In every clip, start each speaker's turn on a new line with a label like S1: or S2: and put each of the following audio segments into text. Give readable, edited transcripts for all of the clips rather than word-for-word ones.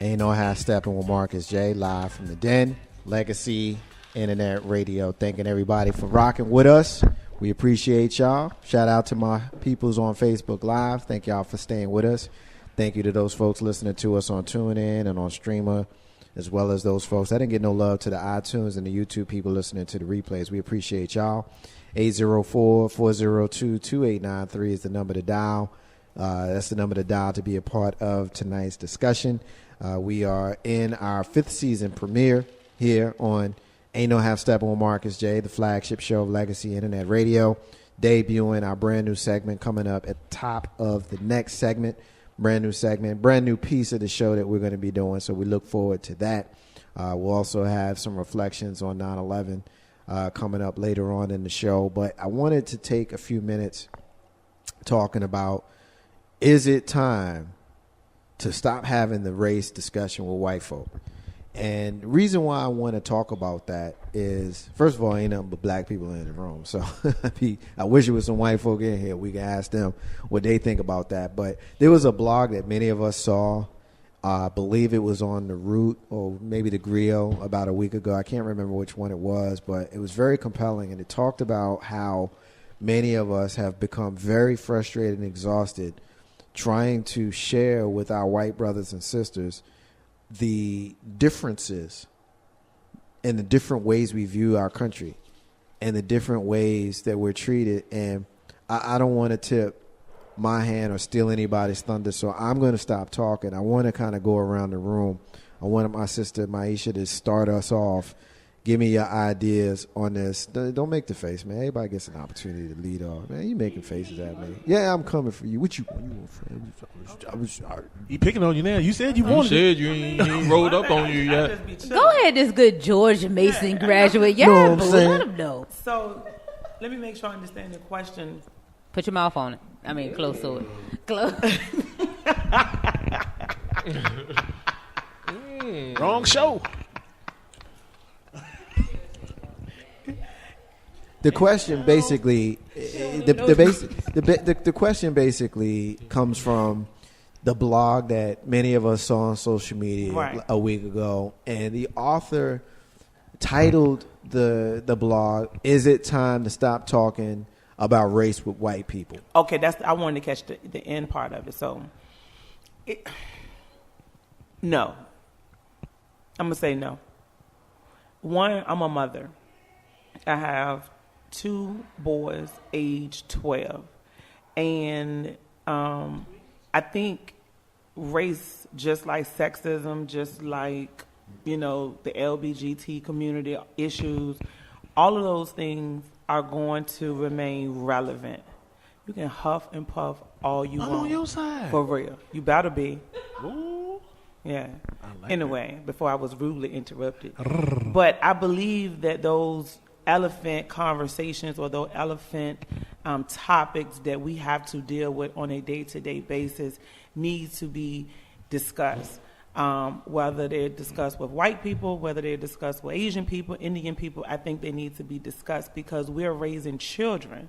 S1: Ain't no half stepping with Marcus J. Live from the Den, Legacy Internet Radio. Thanking everybody for rocking with us. We appreciate y'all. Shout out to my peoples on Facebook Live. Thank y'all for staying with us. Thank you to those folks listening to us on TuneIn and on Streamer, as well as those folks. I didn't get no love to the iTunes and the YouTube people listening to the replays. We appreciate y'all. 804-402-2893 is the number to dial. That's the number to dial to be a part of tonight's discussion. We are in our 5th season premiere here on Ain't No Half Steppin' with Marcus J., the flagship show of Legacy Internet Radio, debuting our brand new segment coming up at the top of the next segment. Brand new segment, brand new piece of the show that we're going to be doing, so we look forward to that. We'll also have some reflections on 9/11 coming up later on in the show, but I wanted to take a few minutes talking about, is it time to stop having the race discussion with white folk? And the reason why I want to talk about that is, first of all, ain't nothing but black people in the room. So I wish there was some white folk in here. We can ask them what they think about that. But there was a blog that many of us saw. I believe it was on The Root or maybe The Griot about a week ago. I can't remember which one it was, but it was very compelling. And it talked about how many of us have become very frustrated and exhausted trying to share with our white brothers and sisters the differences and the different ways we view our country and the different ways that we're treated. And I don't want to tip my hand or steal anybody's thunder, so I'm going to stop talking. I want to kind of go around the room. I wanted my sister Maisha to start us off. Give me your ideas on this. Don't make the face, man. Everybody gets an opportunity to lead off. Man, you making faces at me. Yeah, I'm coming for you. What you want, friend?
S2: He picking on you now. You said you wanted.
S3: You said you ain't rolled up on you yet.
S4: Go ahead, this good George Mason graduate. Yeah,
S1: know what I'm saying?
S4: let him know.
S5: So, let me make sure I understand the question.
S4: Put your mouth on it. I mean, close to it. Close.
S2: Wrong show.
S1: The question basically, the question basically comes from the blog that many of us saw on social media a week ago, and the author titled the blog, "Is it time to stop talking about race with white people?"
S5: Okay, I wanted to catch the end part of it. So, no. I'm going to say no. One, I'm a mother. I have 2 boys, age 12. And I think race, just like sexism, just like, the LGBT community issues, all of those things are going to remain relevant. You can huff and puff all you want.
S2: I'm on your side.
S5: For real. You better be.
S2: Ooh.
S5: Yeah.
S2: Like
S5: anyway, before I was rudely interrupted. But I believe that those elephant conversations or those elephant topics that we have to deal with on a day-to-day basis need to be discussed. Whether they're discussed with white people, whether they're discussed with Asian people, Indian people, I think they need to be discussed because we're raising children.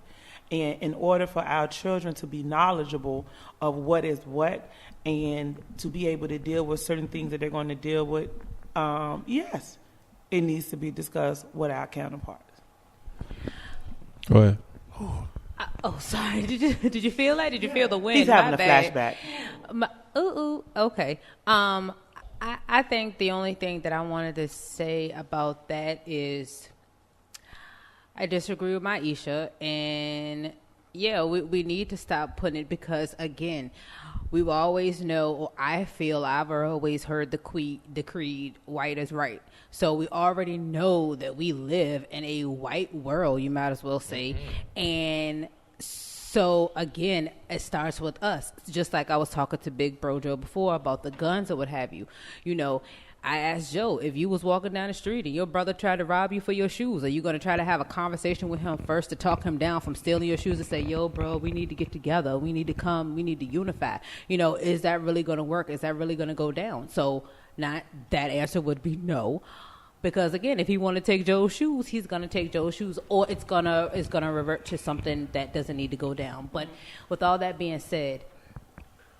S5: And in order for our children to be knowledgeable of what is what and to be able to deal with certain things that they're going to deal with, yes, it needs to be discussed with our counterparts.
S3: Go ahead.
S4: Sorry. Did you feel that? Did you feel the wind?
S5: He's having a flashback.
S4: Okay. I think the only thing that I wanted to say about that is I disagree with Maisha, and yeah, we need to stop putting it because, again, we always know, or I feel I've always heard the creed, white is right. So we already know that we live in a white world, you might as well say. Mm-hmm. And so, again, it starts with us. Just like I was talking to Big Bro Joe before about the guns or what have you. I asked Joe, if you was walking down the street and your brother tried to rob you for your shoes, are you going to try to have a conversation with him first to talk him down from stealing your shoes and say, yo, bro, we need to get together. We need to come. We need to unify. Is that really going to work? Is that really going to go down? So that answer would be no. Because, again, if he want to take Joe's shoes, he's going to take Joe's shoes, or it's gonna revert to something that doesn't need to go down. But with all that being said,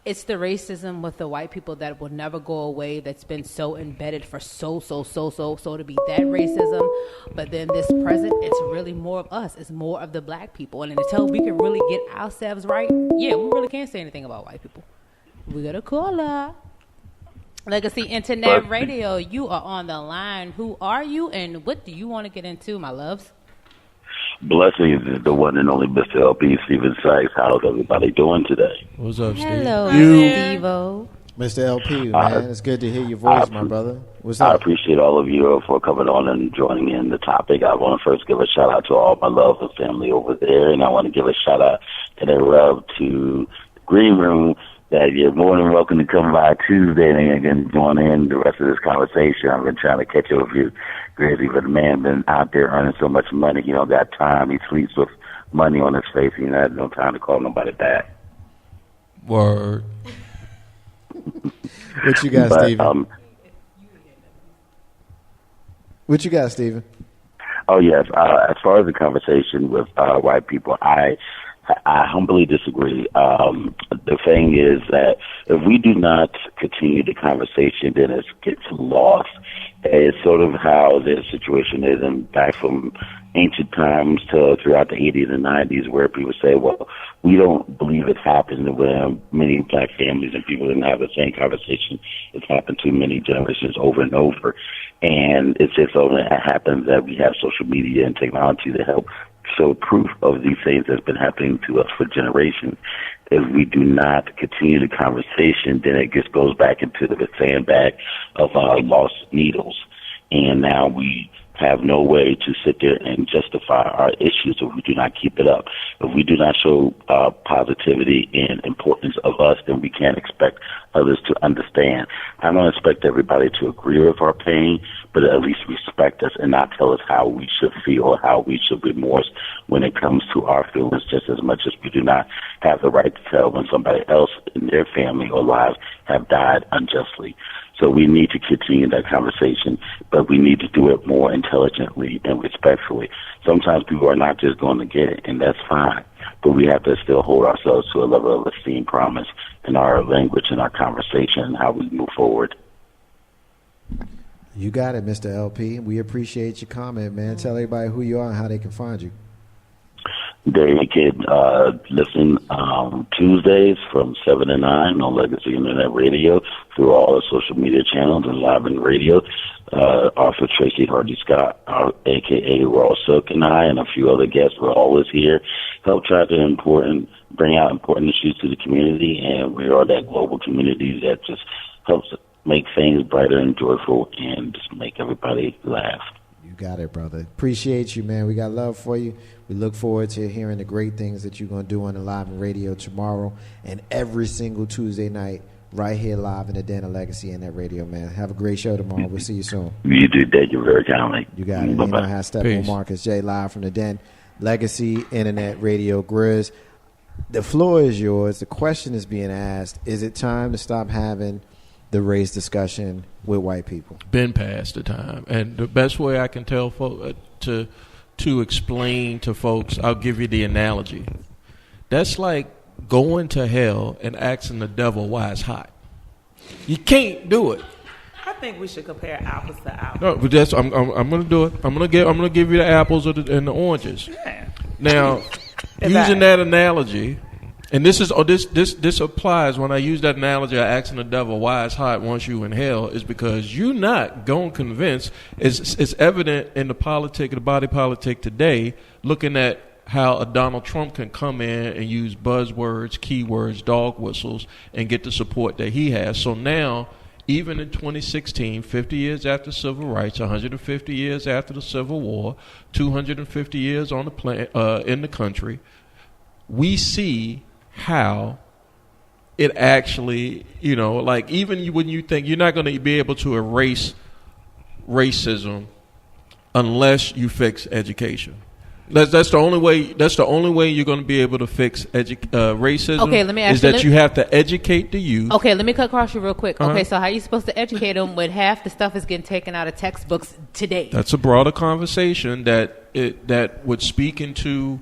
S4: It's the racism with the white people that will never go away, that's been so embedded for so to be that racism. But then this present, it's really more of us. It's more of the black people. And until we can really get ourselves right, we really can't say anything about white people. We got a caller. Legacy Internet Radio, you are on the line. Who are you and what do you want to get into, my loves?
S6: Blessings is the one and only Mr. LP, Steven Sykes. How's everybody doing today?
S3: What's up, Steve?
S4: Hello, Steve-O.
S1: Mr. LP, man, it's good to hear your voice, my brother. What's up?
S6: I appreciate all of you for coming on and joining in the topic. I want to first give a shout out to all my love and family over there, and I want to give a shout out and a rub to the Green Room. That you're more than welcome to come by Tuesday and join in the rest of this conversation. I've been trying to catch up with you, Grizzly, but the man been out there earning so much money, he don't got time. He sleeps with money on his face. He has no time to call nobody back.
S3: Word.
S1: What you got, Steven? What you got, Steven?
S6: Oh, yes. As far as the conversation with white people, I humbly disagree. The thing is that if we do not continue the conversation, then it gets lost. It's sort of how the situation is back from ancient times to throughout the 80s and 90s, where people say, well, we don't believe it happened when many black families and people didn't have the same conversation. It's happened to many generations over and over. And it's just only happens that we have social media and technology to help show proof of these things that's been happening to us for generations. If we do not continue the conversation, then it just goes back into the sandbag of lost needles. And now we have no way to sit there and justify our issues if we do not keep it up. If we do not show positivity and importance of us, then we can't expect others to understand. I don't expect everybody to agree with our pain, but at least respect us and not tell us how we should feel or how we should remorse when it comes to our feelings, just as much as we do not have the right to tell when somebody else in their family or lives have died unjustly. So we need to continue that conversation, but we need to do it more intelligently and respectfully. Sometimes people are not just going to get it, and that's fine. But we have to still hold ourselves to a level of esteem, promise, in our language and our conversation and how we move forward.
S1: You got it, Mr. LP. We appreciate your comment, man. Tell everybody who you are and how they can find you.
S6: They can listen Tuesdays from 7 to 9 on Legacy Internet Radio through all the social media channels and live in radio. Author Tracy Hardy Scott, a.k.a. Raw Silk, and I, and a few other guests were always here, help try to bring out important issues to the community, and we are that global community that just helps make things brighter and joyful and just make everybody laugh.
S1: You got it, brother. Appreciate you, man. We got love for you. We look forward to hearing the great things that you're going to do on the live and radio tomorrow and every single Tuesday night right here live in the Den of Legacy and that radio, man. Have a great show tomorrow. We'll see you soon.
S6: You do. Thank you very kindly.
S1: You got it.
S6: Bye-bye.
S1: You know how Steppin, Marcus J, live from the Den, Legacy Internet Radio, Grizz. The floor is yours. The question is being asked, is it time to stop having the race discussion with white people?
S3: Been past the time. And the best way I can tell folks to explain to folks, I'll give you the analogy. That's like going to hell and asking the devil why it's hot. You can't do it.
S5: I think we should compare apples to apples.
S3: No, but that's I'm going to do it. I'm going to give you the apples and the oranges.
S5: Yeah.
S3: Now, using that analogy, and this applies when I use that analogy of asking the devil why it's hot once you in hell, is because you're not going to convince. It's evident in the body politic today, looking at how a Donald Trump can come in and use buzzwords, keywords, dog whistles, and get the support that he has. So now, even in 2016, 50 years after civil rights, 150 years after the Civil War, 250 years on the in the country, we see how it actually, like even when you think you're not going to be able to erase racism unless you fix education. That's the only way. That's the only way you're going to be able to fix racism. Okay, let me ask you have to educate the youth.
S4: Okay, let me cut across you real quick. Okay, so how are you supposed to educate them when half the stuff is getting taken out of textbooks today?
S3: That's a broader conversation that would speak into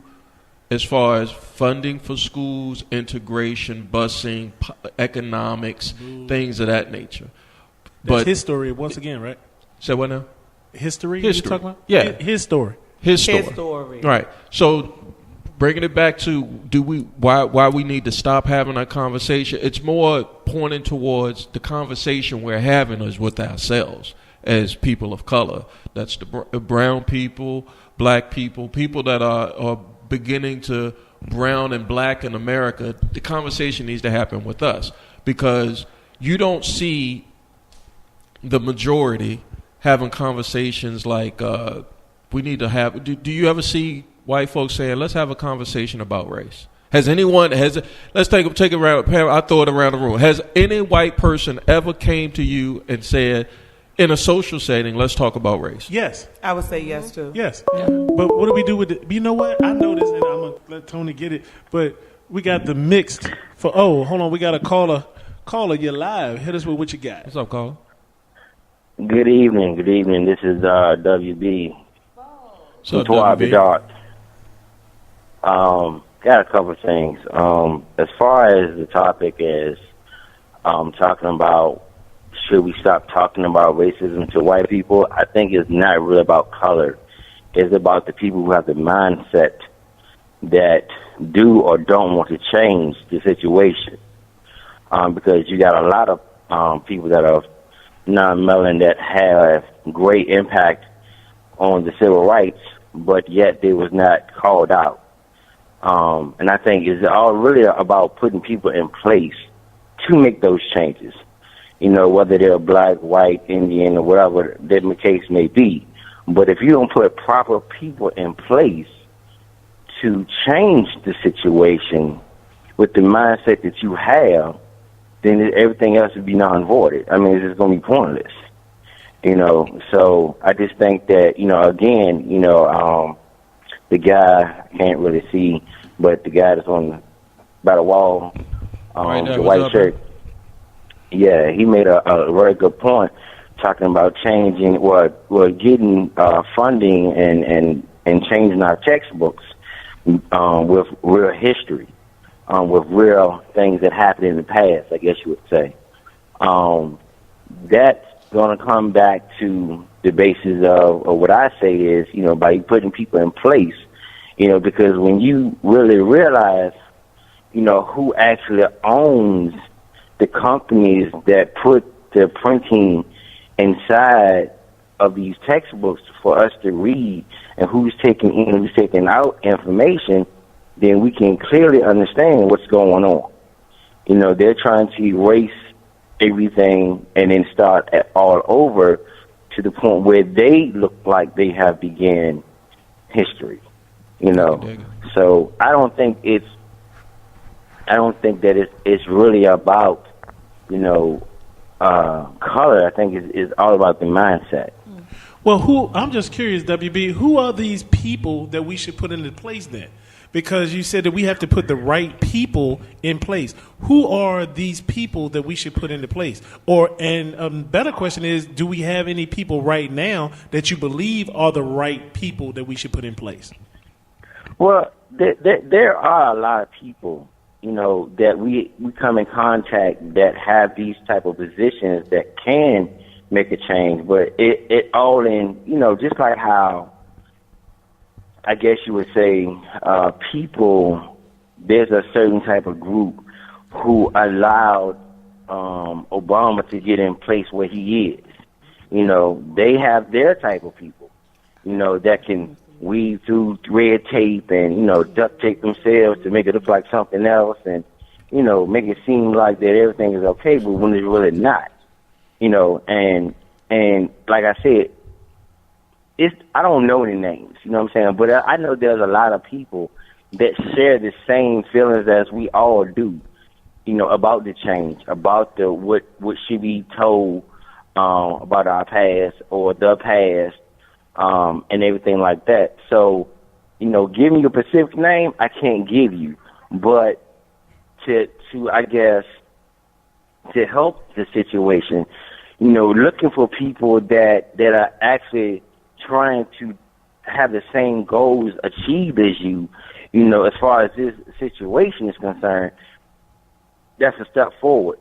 S3: as far as funding for schools, integration, busing, economics, things of that nature.
S2: That's his story once again, right?
S3: Say what now?
S2: History. You talking about?
S3: Yeah.
S2: His story.
S3: His story. Right. So bringing it back to why we need to stop having our conversation, it's more pointing towards the conversation we're having is with ourselves as people of color. That's the brown people, black people, people that are beginning to brown and black in America. The conversation needs to happen with us because you don't see the majority having conversations like we need to have. Do you ever see white folks saying, let's have a conversation about race? Let's take it around. I throw it around the room. Has any white person ever came to you and said, in a social setting, let's talk about race?
S2: Yes.
S5: I would say yes, too.
S2: Yes. Yeah. But what do we do with it? You know what? I know this, and I'm going to let Tony get it. But we got the mixed for, hold on. We got a caller. Caller, you're live. Hit us with what you got.
S3: What's up, caller?
S7: Good evening. Good evening. This is WB.
S3: What's up, WB?
S7: Got a couple of things. As far as the topic is talking about should we stop talking about racism to white people, I think it's not really about color. It's about the people who have the mindset that do or don't want to change the situation. Because you got a lot of people that are non-melon that have great impact on the civil rights, but yet they was not called out. And I think it's all really about putting people in place to make those changes. You know, whether they're black, white, Indian, or whatever the case may be. But if you don't put proper people in place to change the situation with the mindset that you have, then everything else would be non-voided. I mean, it's just going to be pointless. You know, so I just think that, again, the guy I can't really see, but the guy that's by the wall, the white shirt, yeah, he made a very good point talking about changing getting funding and changing our textbooks with real history, with real things that happened in the past, I guess you would say. That's going to come back to the basis of what I say is, by putting people in place, because when you really realize, who actually owns the companies that put the printing inside of these textbooks for us to read and who's taking in, who's taking out information, then we can clearly understand what's going on. They're trying to erase everything and then start all over to the point where they look like they have began history. So I don't think that it's really about color. I think it's all about the mindset.
S2: Well, I'm just curious, WB, who are these people that we should put into place then? Because you said that we have to put the right people in place. Who are these people that we should put into place? And a better question is, do we have any people right now that you believe are the right people that we should put in place?
S7: Well, there are a lot of people, that we come in contact that have these type of positions that can make a change. But it all in, just like how I guess you would say people, there's a certain type of group who allowed Obama to get in place where he is. They have their type of people, that can weave through red tape and, duct tape themselves to make it look like something else and, make it seem like that everything is okay, but when it's really not. And like I said, I don't know any names, you know what I'm saying? But I know there's a lot of people that share the same feelings as we all do, about the change, about what should be told about our past or the past, and everything like that. So, give me a specific name, I can't give you. But to I guess, to help the situation, looking for people that are actually trying to have the same goals achieved as you, as far as this situation is concerned, that's a step forward.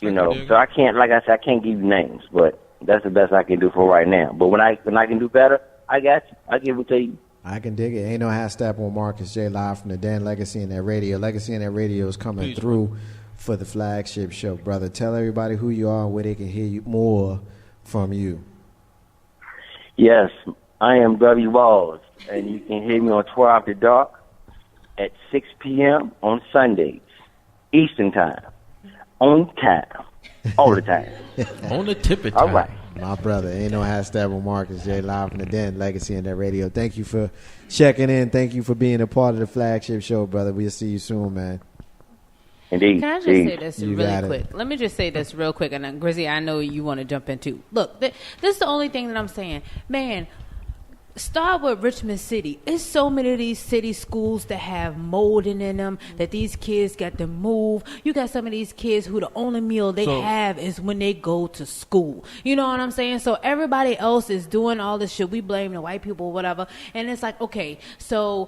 S7: So I can't, like I said, I can't give you names, but that's the best I can do for right now. But when I can do better, I got you. I give it to you.
S1: I can dig it. Ain't no hashtag on Marcus J live from the Dan Legacy and That Radio. Legacy and That Radio is coming through for the flagship show, brother. Tell everybody who you are and where they can hear you more from you.
S7: Yes, I am W. Walls, and you can hear me on 12 After Dark at 6 p.m. on Sundays, Eastern Time, on time, all the time.
S3: On the tip of time.
S7: All right.
S1: My brother, ain't no hashtag on Marcus J live from the Den Legacy and That Radio. Thank you for checking in. Thank you for being a part of the flagship show, brother. We'll see you soon, man.
S7: Indeed.
S4: Can I just say this
S1: You
S4: really
S1: got it.
S4: quick? Let me just say this real quick, and then, Grizzy, I know you want to jump in too. Look, this is the only thing that I'm saying. Man, start with Richmond City. There's so many of these city schools that have molding in them that these kids got to move. You got some of these kids who the only meal they have is when they go to school. You know what I'm saying? So everybody else is doing all this shit. We blame the white people or whatever. And it's like, okay, so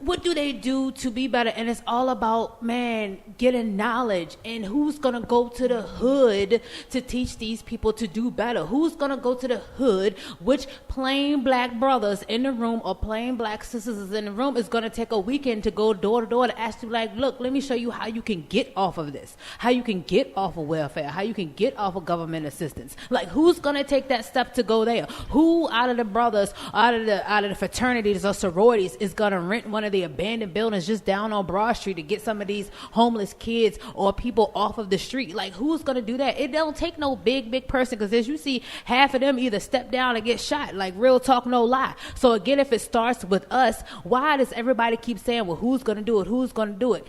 S4: what do they do to be better? And it's all about, man, getting knowledge. And who's going to go to the hood to teach these people to do better? Who's going to go to the hood? Which plain black brothers in the room or plain black sisters is in the room is going to take a weekend to go door to door to ask you, like, look, let me show you how you can get off of this, how you can get off of welfare, how you can get off of government assistance. Like, who's going to take that step to go there? Who out of the brothers, out of the fraternities or sororities is going to rent one of the abandoned buildings just down on Broad Street to get some of these homeless kids or people off of the street? Like, who's going to do that? It don't take no big person, because as you see, half of them either step down or get shot. Like, real talk, no lie. So again, if it starts with us, why does everybody keep saying, well, who's going to do it? Who's going to do it?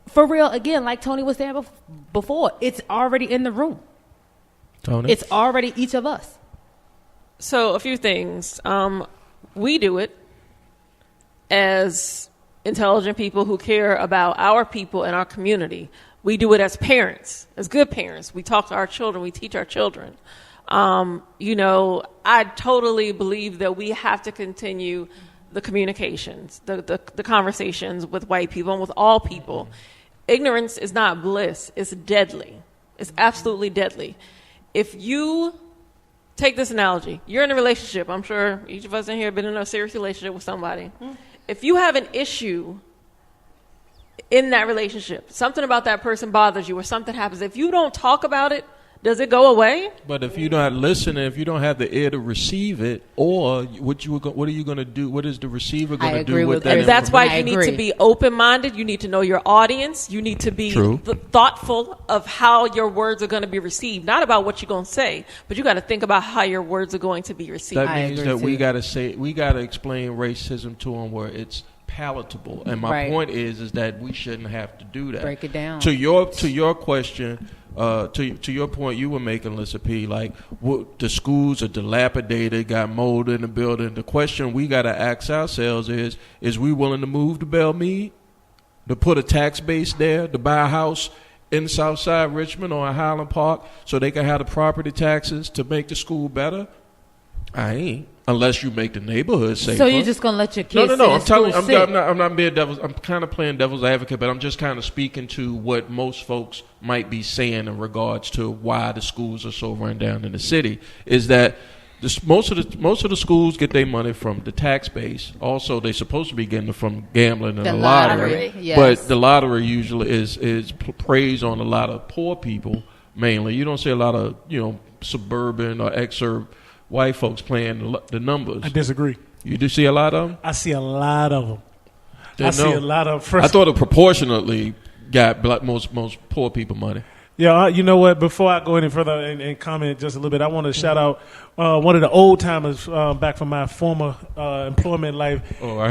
S4: For real, again, like Tony was saying before, it's already in the room.
S3: Tony?
S4: It's already each of us.
S8: So a few things. We do it as intelligent people who care about our people and our community. We do it as parents, as good parents. We talk to our children. We teach our children. I totally believe that we have to continue the communications, the conversations with white people and with all people. Ignorance is not bliss. It's deadly. It's absolutely deadly. If you take this analogy, you're in a relationship. I'm sure each of us in here have been in a serious relationship with somebody. If you have an issue in that relationship, something about that person bothers you or something happens, if you don't talk about it, does it go away?
S3: But if you're not listening, if you don't have the ear to receive it, or what are you going to do? What is the receiver going to do with that?
S8: And that's why you need to be open-minded. You need to know your audience. You need to be thoughtful of how your words are going to be received. Not about what you're going to say, but you got to think about how your words are going to be received.
S3: That means that we got to explain racism to them where it's palatable. And my point is that we shouldn't have to do that.
S4: Break it down.
S3: To your question. To your point you were making, Lisa P., like the schools are dilapidated, got mold in the building. The question we got to ask ourselves is we willing to move to Belmead, to put a tax base there, to buy a house in Southside Richmond or in Highland Park so they can have the property taxes to make the school better? I ain't. Unless you make the neighborhood safer.
S4: So you're just gonna let your kids?
S3: No. I'm not being devil's. I'm kind of playing devil's advocate, but I'm just kind of speaking to what most folks might be saying in regards to why the schools are so run down in the city. Is that most of the schools get their money from the tax base. Also, they're supposed to be getting it from gambling and the lottery.
S4: Yes.
S3: But the lottery usually is praised on a lot of poor people mainly. You don't see a lot of suburban or exurb white folks playing the numbers.
S2: I disagree.
S3: You do see a lot of them?
S2: I see a lot of them.
S3: I thought it proportionately got most poor people money.
S2: Yeah, you know what? Before I go any further and comment just a little bit, I want to shout out one of the old timers back from my former employment life,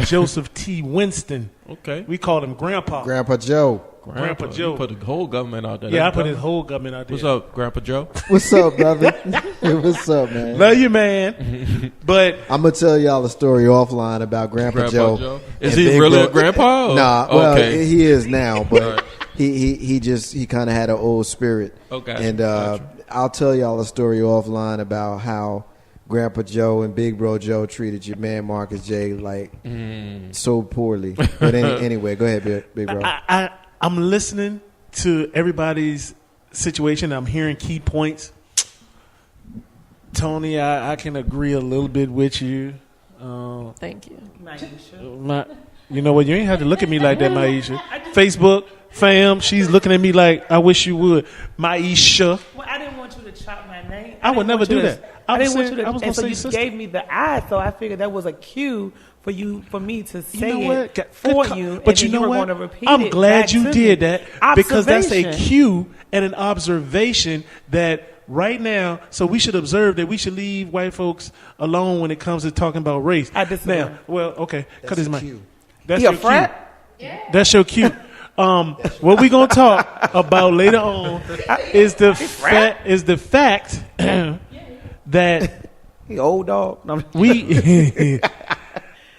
S2: Joseph T. Winston.
S3: Okay.
S2: We called him Grandpa.
S1: Grandpa Joe.
S2: Grandpa Joe.
S3: You put the whole government out there.
S2: Yeah, I put his whole government out there.
S3: What's up, Grandpa Joe?
S1: What's up, brother? What's up, man?
S2: Love you, man. But
S1: I'm going to tell y'all a story offline about Grandpa Joe.
S3: Is he really a grandpa? Or?
S1: Nah, well,
S3: okay.
S1: he is now, but he kind of had an old spirit.
S3: Okay.
S1: And I'll tell y'all a story offline about how Grandpa Joe and Big Bro Joe treated your man Marcus J like so poorly. But anyway, go ahead, Big Bro.
S2: I'm listening to everybody's situation. I'm hearing key points. Tony, I can agree a little bit with you.
S8: Thank you.
S2: You know what? You ain't have to look at me like that, Maisha. Facebook, fam, she's looking at me like, I wish you would. Maisha.
S5: Well, I didn't want you to chop my name.
S2: I would never do that.
S5: I didn't want you to.
S2: I was
S5: And so
S2: gonna
S5: you
S2: say sister.
S5: gave me the eye, so I figured that was a cue for me to say
S2: You know what?
S5: it for you.
S2: But
S5: and
S2: you
S5: then
S2: know
S5: were
S2: what?
S5: going to repeat
S2: I'm
S5: it
S2: glad
S5: back
S2: you
S5: to
S2: did
S5: me.
S2: that because that's a
S5: Observation.
S2: cue and an observation that right now. So we should observe that we should leave white folks alone when it comes to talking about race.
S5: I disagree.
S2: Now, well, okay, cut his mic.
S1: cue.
S2: That's
S5: He a
S2: your
S5: frat?
S2: cue. That's your cue. What we gonna talk about later on is the fact that
S5: He old dog. No,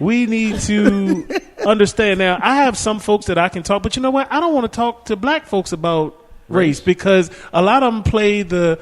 S2: we need to understand. Now, I have some folks that I can talk, but you know what? I don't want to talk to black folks about race because a lot of them play the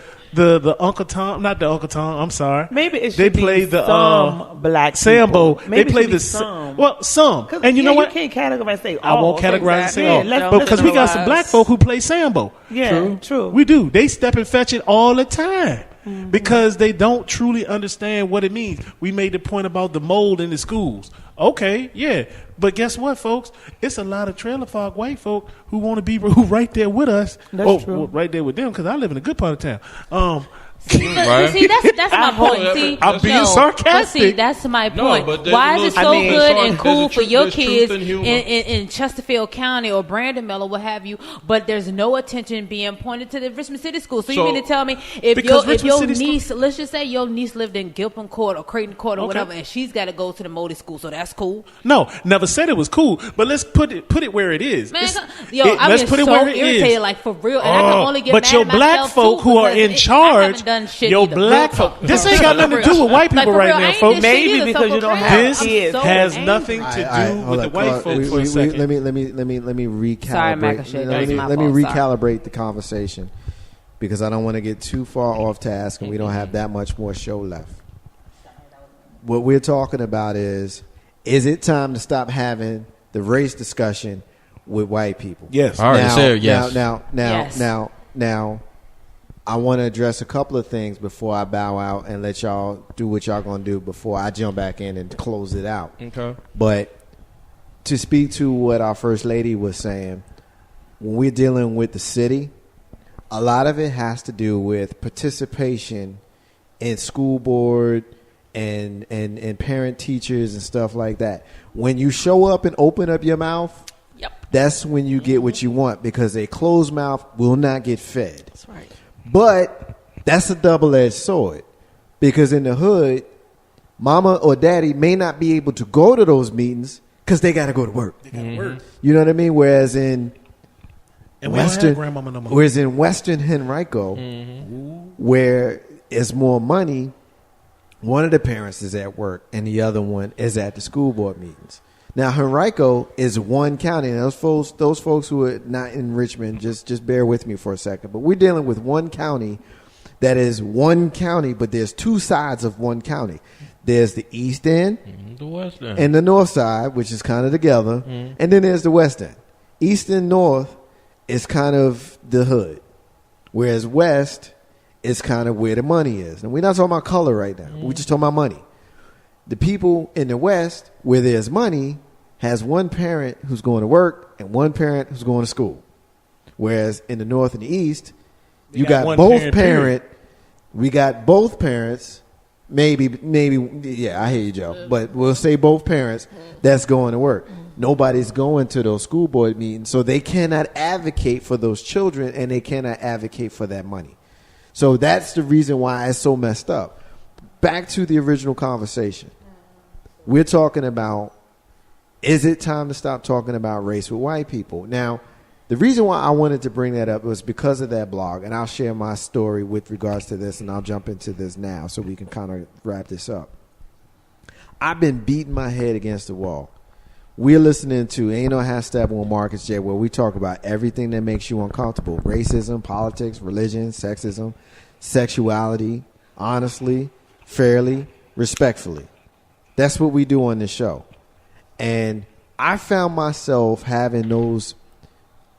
S2: Uncle Tom, not the Uncle Tom. I'm sorry.
S5: maybe it
S2: They
S5: should
S2: play
S5: be
S2: the
S5: some black
S2: Sambo.
S5: people. Maybe
S2: They play
S5: it should be
S2: the
S5: some.
S2: well, some.
S5: 'Cause,
S2: And you know
S5: yeah,
S2: what?
S5: You can't categorize and say
S2: I won't
S5: all.
S2: categorize and say
S5: Yeah,
S2: all,
S5: let's-
S2: but
S5: let's
S2: because we got some
S8: generalize.
S2: black folk who play Sambo.
S5: Yeah, true.
S2: We do. They step and fetch it all the time because they don't truly understand what it means. We made the point about the mold in the schools. Okay, yeah. But guess what, folks? It's a lot of trailer park white folk who want to be who right there with us.
S5: That's true.
S2: Well, right there with them because I live in a good part of town.
S3: Right.
S4: See, that's my point. See,
S2: I'm being
S4: no,
S2: sarcastic.
S4: But see, that's my
S3: No,
S4: point.
S3: but there's
S4: Why
S3: a
S4: is it
S3: little-
S4: so
S5: I mean,
S4: good
S3: there's
S4: and
S3: a
S4: cool for
S3: truth-
S4: your
S3: there's truth
S4: kids
S3: and humor.
S4: in Chesterfield County or Brandon or what have you, but there's no attention being pointed to the Richmond City School? So you
S3: So-
S4: mean to tell me if
S2: Because
S4: your
S2: Richmond City School-
S4: niece, let's just say your niece lived in Gilpin Court or Creighton Court or
S2: Okay.
S4: whatever, and she's got to go to the Modi School, so that's cool?
S2: No, never said it was cool. But let's put it where it is.
S4: Man,
S2: It's-
S4: I'm
S2: let's
S4: just
S2: put it
S4: so
S2: where it
S4: irritated,
S2: is.
S4: like for real, and I can only get
S2: But
S4: mad
S2: your
S4: at
S2: black
S4: myself,
S2: folk
S4: too,
S2: who are
S4: because
S2: in
S4: I
S2: charge,
S4: haven't done shit
S2: your
S4: either.
S2: black
S4: Real
S2: folk.
S4: talk.
S2: This ain't got nothing to do with white people
S4: Like, for
S2: right
S4: real, I
S2: now,
S4: ain't
S2: folks.
S4: did shit
S5: Maybe
S4: either,
S5: because
S4: so
S5: you
S4: for
S5: don't
S4: real,
S5: have
S2: This
S4: I'm
S5: kids.
S4: so
S2: has
S4: angry.
S2: nothing to do
S1: hold
S2: with the
S1: up,
S2: white
S1: hold up.
S2: folks for a second.
S1: Let me recalibrate.
S4: Sorry, Macashay,
S1: let me
S4: that's my
S1: let me
S4: fault, sorry.
S1: recalibrate the conversation because I don't want to get too far off task and we don't have that much more show left. What we're talking about is it time to stop having the race discussion with white people?
S2: Yes.
S3: I already said yes.
S4: Yes.
S1: Now, I want to address a couple of things before I bow out and let y'all do what y'all gonna do before I jump back in and close it out.
S3: Okay.
S1: But to speak to what our first lady was saying, when we're dealing with the city, a lot of it has to do with participation in school board and parent teachers and stuff like that. When you show up and open up your mouth,
S8: Yep.
S1: that's when you get what you want because a closed mouth will not get fed.
S8: That's right.
S1: But that's a double-edged sword because in the hood, mama or daddy may not be able to go to those meetings because they got to go to work. You know what I mean? Whereas in
S2: And we don't have grandmama no more.
S1: whereas in Western Henrico, where it's more money, one of the parents is at work and the other one is at the school board meetings. Now, Henrico is one county. And those folks who are not in Richmond, just bear with me for a second. But we're dealing with one county that is one county, but there's two sides of one county. There's the east end
S3: The West End.
S1: and the north side, which is kind of together. And then there's the west end. East and north is kind of the hood, whereas west is kind of where the money is. And we're not talking about color right now. We're just talking about money. The people in the west, where there's money, has one parent who's going to work and one parent who's going to school. Whereas in the north and the east, you got
S2: one
S1: both
S2: parent,
S1: parent. We got both parents. Maybe, yeah, I hear you, Joe. But we'll say both parents that's going to work. Nobody's going to those school board meetings, so they cannot advocate for those children and they cannot advocate for that money. So that's the reason why it's so messed up. Back to the original conversation. We're talking about, is it time to stop talking about race with white people? Now, the reason why I wanted to bring that up was because of that blog, and I'll share my story with regards to this, and I'll jump into this now so we can kind of wrap this up. I've been beating my head against the wall. We're listening to Ain't No Half Steppin' with Marcus J, where we talk about everything that makes you uncomfortable. Racism, politics, religion, sexism, sexuality, honestly, fairly, respectfully. That's what we do on this show. And I found myself having those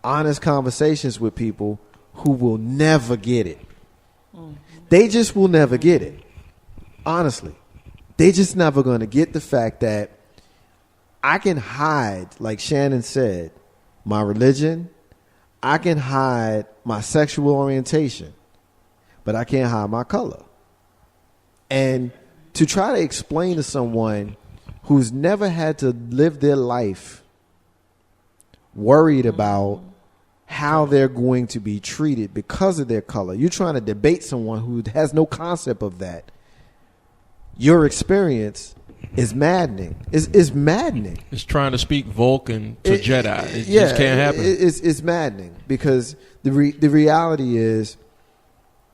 S1: honest conversations with people who will never get it. They just will never get it. Honestly. They just never going to get the fact that I can hide, like Shannon said, my religion. I can hide my sexual orientation, but I can't hide my color. And to try to explain to someone who's never had to live their life worried about how they're going to be treated because of their color. You're trying to debate someone who has no concept of that. Your experience is maddening. It's maddening.
S3: It's trying to speak Vulcan to Jedi. It just can't happen.
S1: It's maddening because the reality is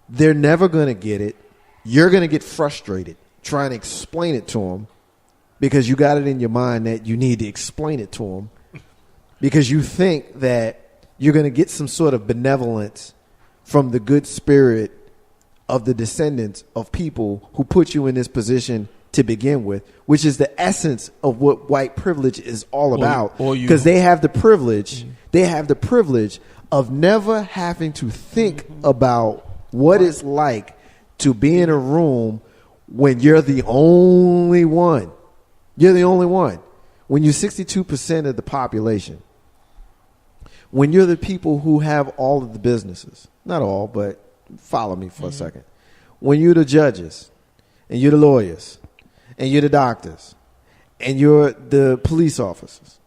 S1: they're never going to get it. You're going to get frustrated trying to explain it to them because you got it in your mind that you need to explain it to them because you think that you're going to get some sort of benevolence from the good spirit of the descendants of people who put you in this position to begin with, which is the essence of what white privilege is all about. Because they have the privilege, of never having to think about what it's like to be in a room when you're the only one. You're the only one. When you're 62% of the population. When you're the people who have all of the businesses. Not all, but follow me for a second. When you're the judges, and you're the lawyers, and you're the doctors, and you're the police officers,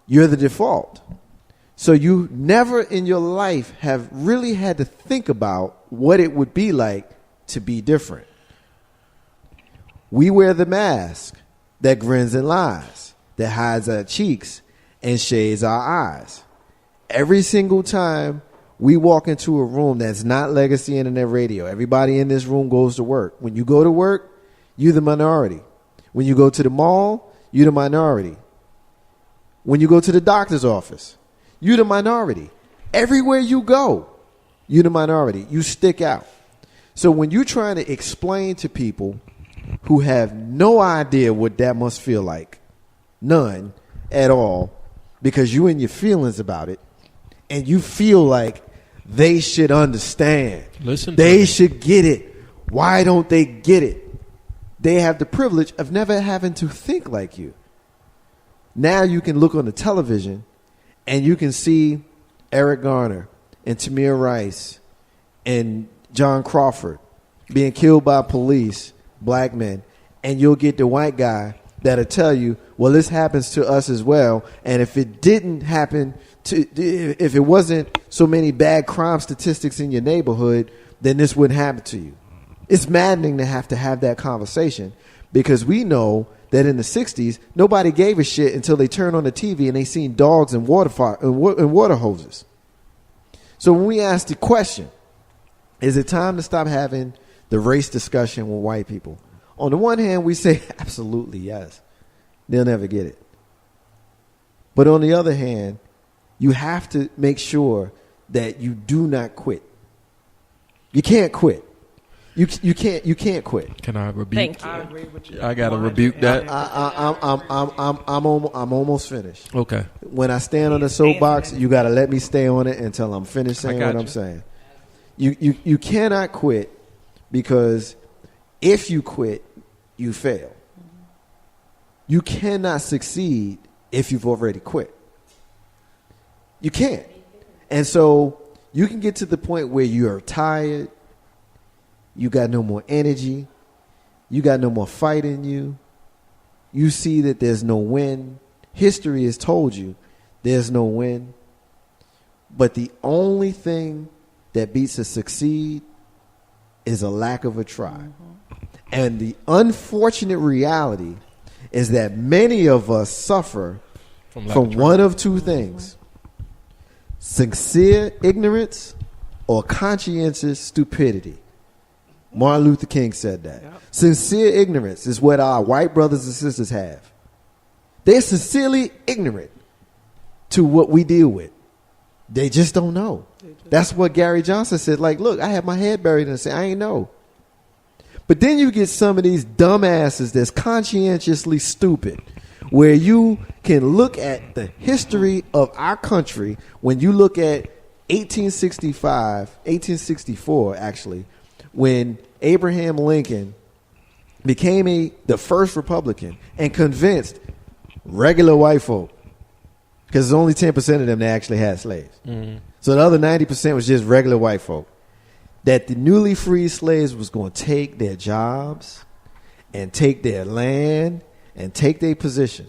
S1: you're the default. So you never in your life have really had to think about what it would be like to be different. We wear the mask that grins and lies, that hides our cheeks and shades our eyes. Every single time we walk into a room that's not Legacy Internet Radio, everybody in this room goes to work. When you go to work, you're the minority. When you go to the mall, you're the minority. When you go to the doctor's office, you're the minority. Everywhere you go, you're the minority. You stick out. So when you're trying to explain to people who have no idea what that must feel like, none at all, because you're in your feelings about it, and you feel like they should understand. They should get it. Why don't they get it? They have the privilege of never having to think like you. Now you can look on the television and you can see Eric Garner and Tamir Rice and John Crawford being killed by police, black men, and you'll get the white guy that'll tell you, well, this happens to us as well, and if it didn't happen if it wasn't so many bad crime statistics in your neighborhood, then this wouldn't happen to you. It's maddening to have that conversation because we know that in the 60s, nobody gave a shit until they turned on the TV and they seen dogs and water hoses. So when we ask the question, is it time to stop having the race discussion with white people? On the one hand, we say, absolutely, yes. They'll never get it. But on the other hand, you have to make sure that you do not quit. You can't quit. You can't quit.
S3: Can I rebuke?
S8: Thank you.
S5: I agree with you.
S3: I gotta rebuke that.
S1: I'm almost finished.
S3: Okay.
S1: When I stand on the soapbox, you gotta let me stay on it until I'm finished saying what I'm saying. You cannot quit because if you quit, you fail. You cannot succeed if you've already quit. You can't. And so you can get to the point where you are tired. You got no more energy. You got no more fight in you. You see that there's no win. History has told you there's no win. But the only thing that beats a succeed is a lack of a try. And the unfortunate reality is that many of us suffer from one of two things: sincere ignorance or conscientious stupidity. Martin Luther King said that. Yep. Sincere ignorance is what our white brothers and sisters have. They're sincerely ignorant to what we deal with. They just don't know. That's what Gary Johnson said. Like, look, I have my head buried in the sand. I ain't know. But then you get some of these dumbasses that's conscientiously stupid, where you can look at the history of our country. When you look at 1864, actually, when Abraham Lincoln became the first Republican and convinced regular white folk, because there's only 10% of them that actually had slaves. Mm-hmm. So the other 90% was just regular white folk. That the newly freed slaves was going to take their jobs and take their land and take their position.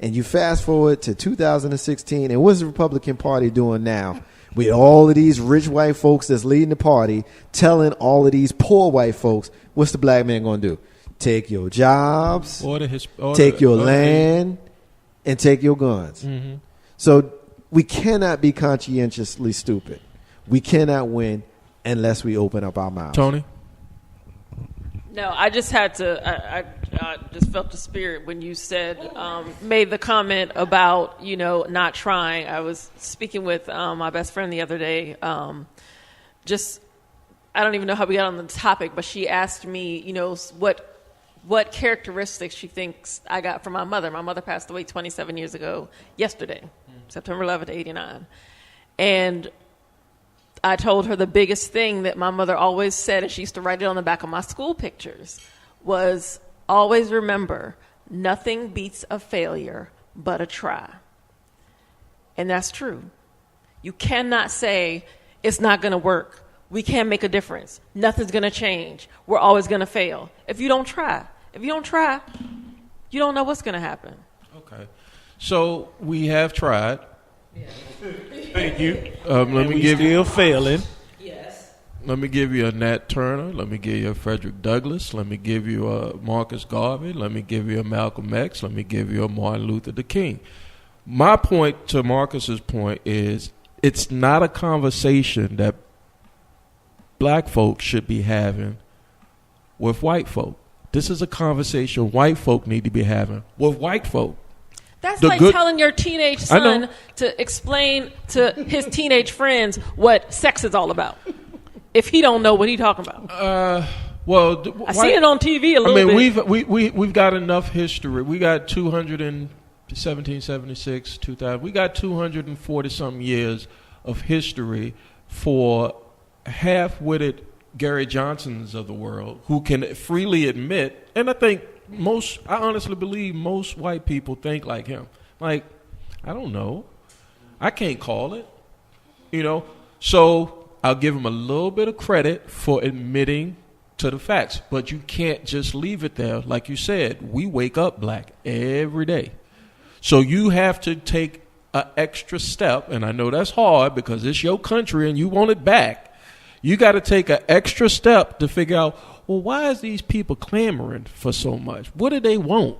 S1: And you fast forward to 2016, and what's the Republican Party doing now? With all of these rich white folks that's leading the party, telling all of these poor white folks, what's the black man going to do? Take your jobs, take your land, and take your guns. Mm-hmm. So we cannot be conscientiously stupid. We cannot win unless we open up our mouths.
S3: Tony?
S8: No, I just had to, I just felt the spirit when you said, made the comment about, not trying. I was speaking with my best friend the other day. I don't even know how we got on the topic, but she asked me, what characteristics she thinks I got from my mother. My mother passed away 27 years ago yesterday, September 11th, 89. And I told her the biggest thing that my mother always said, and she used to write it on the back of my school pictures, was always remember, nothing beats a failure but a try. And that's true. You cannot say, it's not going to work. We can't make a difference. Nothing's going to change. We're always going to fail. If you don't try, you don't know what's going to happen.
S3: Okay. So we have tried.
S2: Yes. Thank you.
S3: Let me give
S2: still failing.
S8: Yes.
S3: Let me give you a Nat Turner. Let me give you a Frederick Douglass. Let me give you a Marcus Garvey. Let me give you a Malcolm X. Let me give you a Martin Luther King. My point to Marcus's point is it's not a conversation that black folks should be having with white folk. This is a conversation white folk need to be having with white folk.
S8: That's like telling your teenage son to explain to his teenage friends what sex is all about. If he don't know what he's talking about.
S3: I
S8: see it on TV a little bit.
S3: We've got enough history. We got 1776, 2000. We got 240 something years of history for half-witted Gary Johnsons of the world who can freely admit, and I honestly believe most white people think like him. Like, I don't know. I can't call it. So I'll give him a little bit of credit for admitting to the facts. But you can't just leave it there. Like you said, we wake up black every day. So you have to take an extra step, and I know that's hard because it's your country and you want it back. You got to take an extra step to figure out, well, why is these people clamoring for so much? What do they want?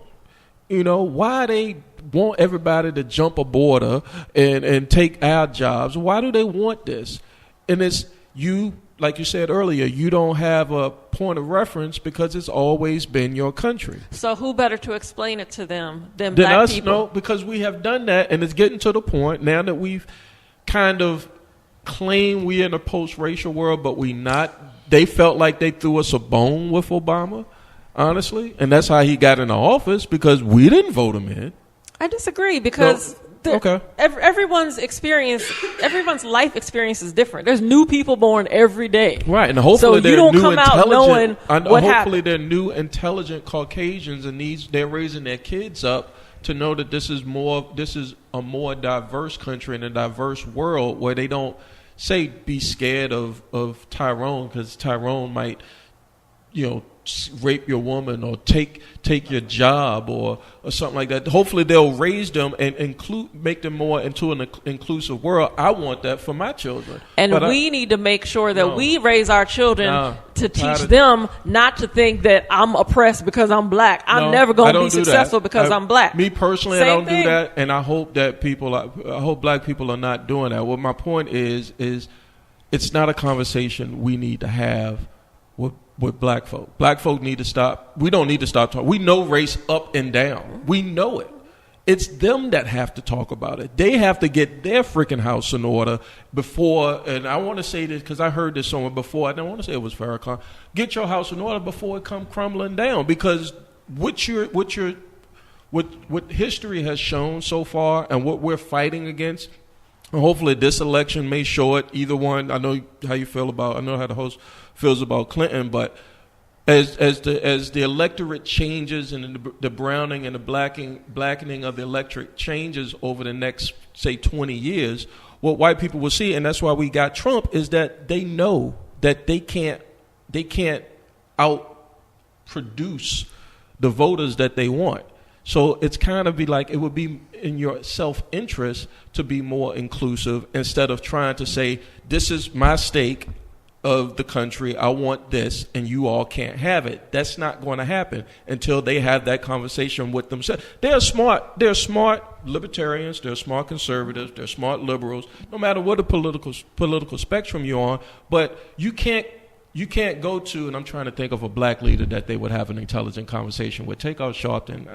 S3: Why they want everybody to jump a border and take our jobs? Why do they want this? And it's you, like you said earlier, you don't have a point of reference because it's always been your country.
S8: So who better to explain it to them than
S3: black
S8: us,
S3: people? No, because we have done that, and it's getting to the point now that we've kind of claim we're in a post-racial world, but we not. They felt like they threw us a bone with Obama, honestly, and that's how he got into office because we didn't vote him in.
S8: I disagree because everyone's life experience is different. There's new people born every day,
S3: right? And hopefully,
S8: so you don't come out knowing what happened.
S3: Hopefully, they're new, intelligent Caucasians, and they're raising their kids up to know that this is a more diverse country and a diverse world where they don't be scared of Tyrone because Tyrone might, rape your woman or take your job or something like that. Hopefully they'll raise them and make them more into an inclusive world. I want that for my children.
S8: And we need to make sure that we raise our children to teach them not to think that I'm oppressed because I'm black. I'm never going to be successful because I'm black.
S3: Me personally, I don't do that, and I hope that I hope black people are not doing that. What my point is it's not a conversation we need to have with black folk. Black folk need to stop. We don't need to stop talking. We know race up and down. We know it. It's them that have to talk about it. They have to get their freaking house in order before, and I want to say this because I heard this somewhere before. I don't want to say it was Farrakhan. Get your house in order before it come crumbling down, because what history has shown so far and what we're fighting against, and hopefully this election may show it. Either one. I know how you feel about. I know how the host feels about Clinton, but as the electorate changes and the browning and the blackening of the electorate changes over the next, say, 20 years, what white people will see, and that's why we got Trump, is that they know that they can't outproduce the voters that they want. So it's kind of be like, it would be in your self-interest to be more inclusive instead of trying to say, this is my stake of the country, I want this, and you all can't have it. That's not going to happen until they have that conversation with themselves. They're smart libertarians, they're smart conservatives, they're smart liberals, no matter what the political spectrum you're on, but you can't go to, and I'm trying to think of a black leader that they would have an intelligent conversation with. Take out Sharpton.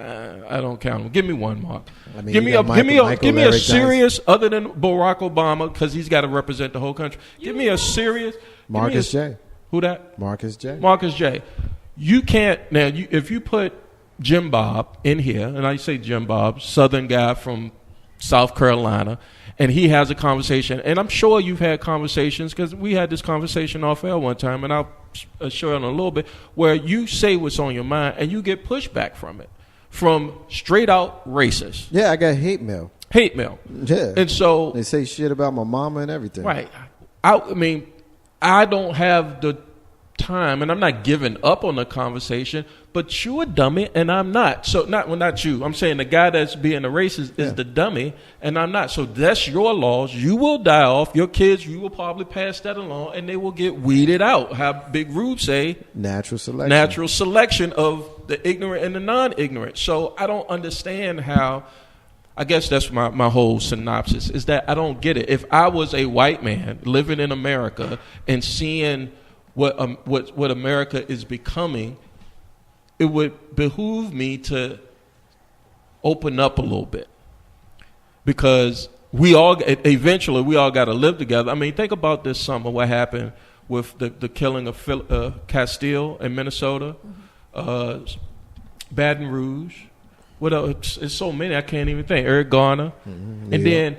S3: I don't count him. Give me one, Mark. I mean, give me a serious, other than Barack Obama, because he's got to represent the whole country. Give me a serious.
S1: Marcus J.
S3: Who that?
S1: Marcus J.
S3: Marcus J. You can't now. If you put Jim Bob in here, and I say Jim Bob, Southern guy from South Carolina, and he has a conversation, and I'm sure you've had conversations, because we had this conversation off air one time, and I'll show it in a little bit, where you say what's on your mind, and you get pushback from it, from straight out racist.
S1: Yeah, I got hate mail.
S3: Hate mail.
S1: Yeah.
S3: And so
S1: they say shit about my mama and everything.
S3: Right. I mean, I don't have the time, and I'm not giving up on the conversation, but you're a dummy and I'm not. So not you. I'm saying the guy that's being a racist is the dummy and I'm not. So that's your laws. You will die off. Your kids, you will probably pass that along, and they will get weeded out. How Big Rude say, natural selection of the ignorant and the non-ignorant. So I don't understand how. I guess that's my whole synopsis, is that I don't get it. If I was a white man living in America and seeing what America is becoming, it would behoove me to open up a little bit, because eventually we all got to live together. I mean, think about this summer, what happened with the killing of Castile in Minnesota, Baton Rouge. What else? It's so many I can't even think. Eric Garner. Mm-hmm. And then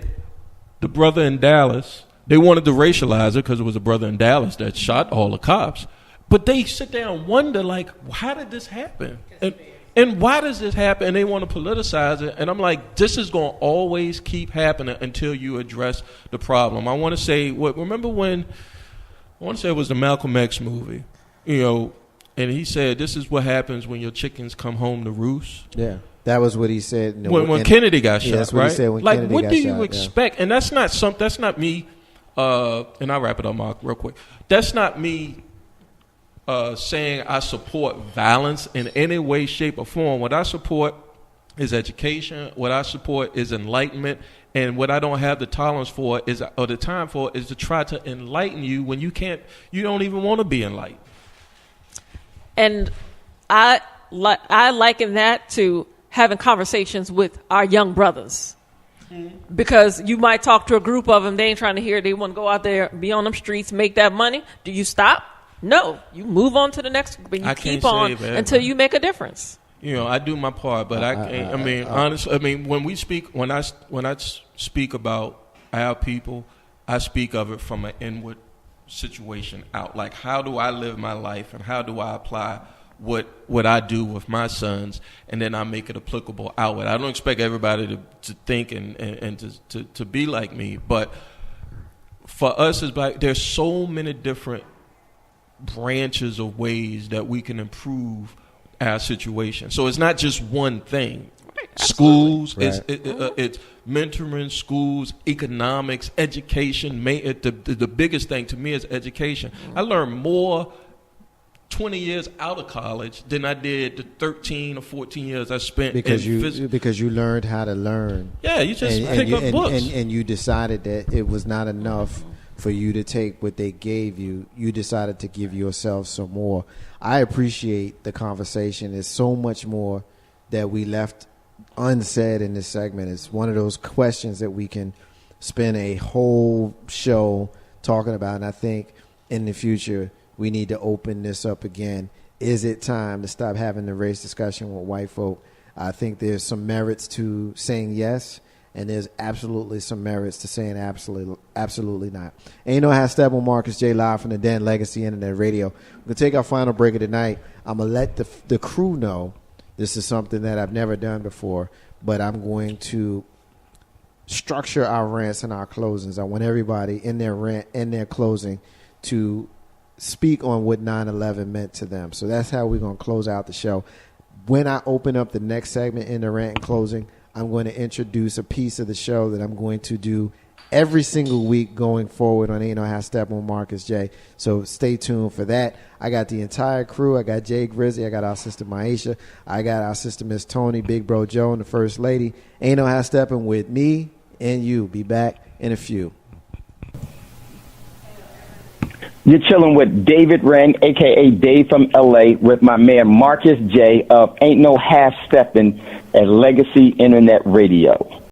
S3: the brother in Dallas, they wanted to racialize it because it was a brother in Dallas that shot all the cops. But they sit there and wonder, like, how did this happen? And why does this happen? And they want to politicize it. And I'm like, this is going to always keep happening until you address the problem. I want to say, remember when, I want to say it was the Malcolm X movie, and he said, this is what happens when your chickens come home to roost.
S1: Yeah. That was what he said
S3: when Kennedy got shot.
S1: That's what
S3: right?
S1: He said when
S3: like,
S1: Kennedy
S3: what
S1: got
S3: do you
S1: shot,
S3: expect? And that's not me. And I'll wrap it up, Mark, real quick. That's not me saying I support violence in any way, shape, or form. What I support is education. What I support is enlightenment. And what I don't have the tolerance for or the time for is to try to enlighten you when you don't even want to be enlightened.
S8: And I liken that to having conversations with our young brothers. Because you might talk to a group of them, they ain't trying to hear it. They want to go out there, be on them streets, make that money. Do you stop? No. You move on to the next group, and you keep on until you make a difference.
S3: I do my part, but honestly, when I speak about our people, I speak of it from an inward situation out. Like, how do I live my life, and how do I apply what I do with my sons, and then I make it applicable outward. I don't expect everybody to think and to be like me, but for us as black, there's so many different branches of ways that we can improve our situation. So it's not just one thing. Schools, right. It's mentoring, schools, economics, education. The biggest thing to me is education. I learned more 20 years out of college than I did the 13 or 14 years I spent because you learned how to learn.
S1: Yeah, you just pick up books. And you decided that it was not enough for you to take what they gave you. You decided to give yourself some more. I appreciate the conversation. There's so much more that we left unsaid in this segment. It's one of those questions that we can spend a whole show talking about. And I think in the future, we need to open this up again. Is it time to stop having the race discussion with white folk? I think there's some merits to saying yes, and there's absolutely some merits to saying absolutely not. Ain't no how Steppin, Marcus J. live from the Den Legacy Internet Radio. We're going to take our final break of the night. I'm going to let the crew know this is something that I've never done before, but I'm going to structure our rants and our closings. I want everybody in their rant, in their closing, to speak on what 9/11 meant to them. So that's how we're going to close out the show. When I open up the next segment in the rant and closing, I'm going to introduce a piece of the show that I'm going to do every single week going forward on Ain't No How Steppin Marcus J. So stay tuned for that. I got the entire crew. I got Jay Grizzly. I got our sister Maisha. I got our sister Miss Tony, Big Bro Joe, and the First Lady. Ain't No How Steppin with me and you. Be back in a few.
S9: You're chilling with David Wren, a.k.a. Dave from L.A., with my man Marcus J. of Ain't No Half Steppin' at Legacy Internet Radio.